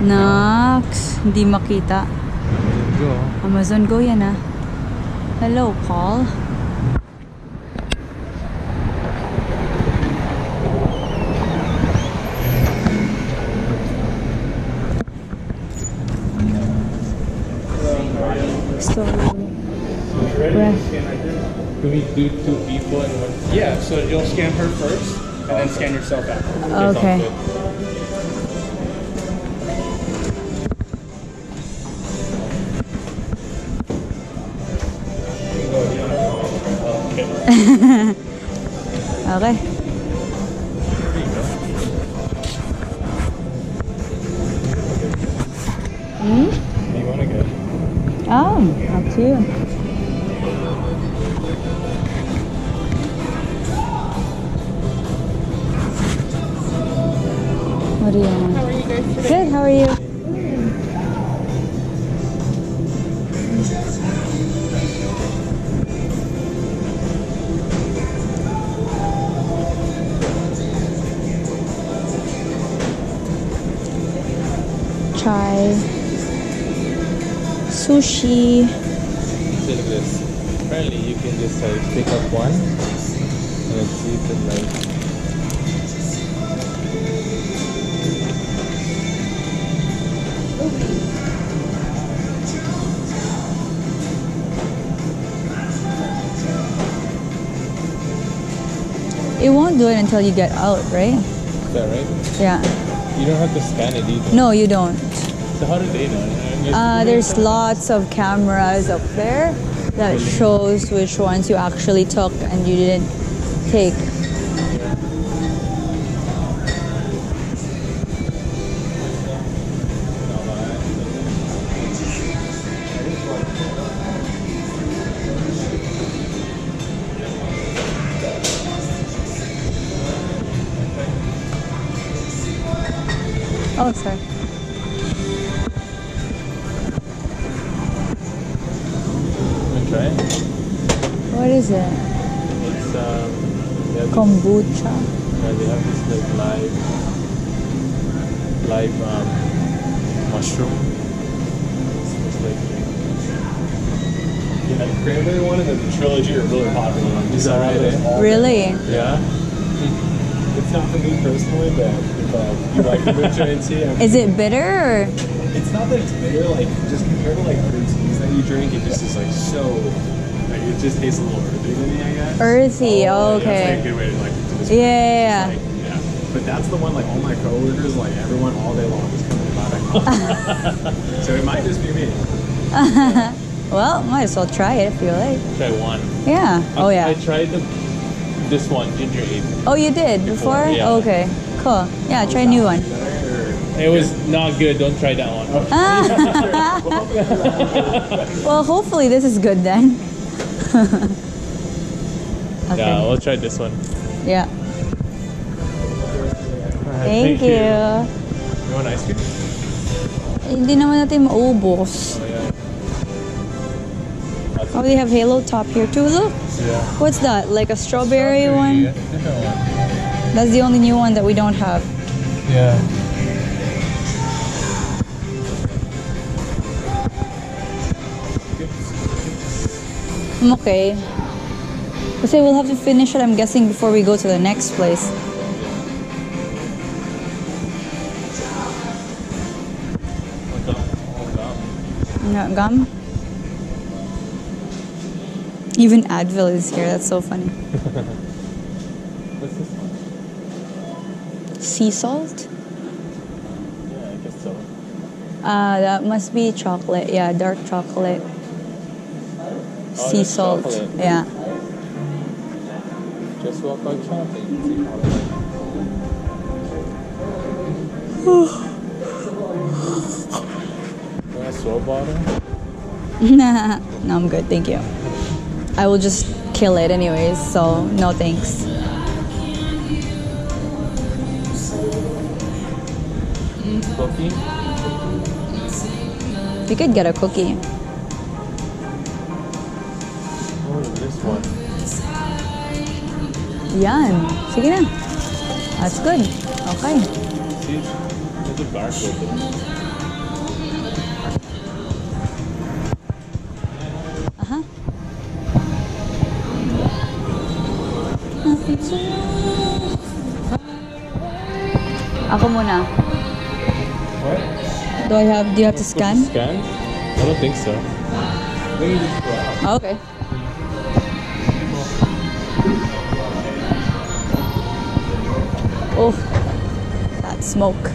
Nox, hindi makita. Go. Amazon Go yan ah. Hello, Paul. So, Can we do 2 people and 1? Yeah, so you'll scan her first and then scan yourself after. okay. Okay. Hmm? Do you want to go? Oh, up to you. What do you want? How are you guys today? Good, how are you? Try sushi. So look at this. Apparently you can just pick up one and then see if it like... It won't do it until you get out, right? Is that right? Yeah. You don't have to scan it either. No, you don't. So how do they know? There's lots of cameras up there that shows which ones you actually took and you didn't take. Oh, sorry. Try it. What is it? It's they have Kombucha. they have this like live mushroom. It's like Yeah, the cranberry one and the trilogy are really popular. Is that right? Really? Yeah. It's not for me personally, but if you like kombucha and tea, Is it bitter or? it's not that it's bitter. Like just compared to like other teas that you drink, it just is like so. Like it just tastes a little earthy to me, I guess. Earthy, Oh, yeah, that's like a okay. good way to like to describe it. Yeah. It's like, yeah. But that's the one like all my coworkers, like everyone all day long is coming about it. So it might just be me. Well, might as well try it if you like. Try one. Yeah. Oh, I yeah. tried this one, ginger ale. Oh, you did before? yeah. Okay. Cool. Yeah, try a new one. It was not good. Don't try that one. Well, hopefully this is good then. Okay. Yeah, we'll try this one. Yeah. Alright, Thank you. You want ice cream? Hindi naman natin maubos. Oh yeah. Oh, they have Halo Top here too. Look. Yeah. What's that? Like a strawberry one? Yeah, different one. That's the only new one that we don't have. Yeah. I'm okay. Kasi we'll have to finish it, I'm guessing, before we go to the next place. Yeah, gum? Even Advil is here. That's so funny. What's this one? Sea salt? Yeah, I guess so. That must be chocolate. Yeah, dark chocolate. Sea that's salt. chocolate. Yeah. Just walk on chocolate. See how it Want a soda bottle? No, I'm good. Thank you. I will just kill it anyways, so no thanks. Cookie? You could get a cookie. Oh, this one. Yan. Sige na. That's good. Okay. See, there's a barcode there. Ako muna. What? Do you have to scan? Scan? I don't think so. Let me just go out. Okay. Oh, that smoke.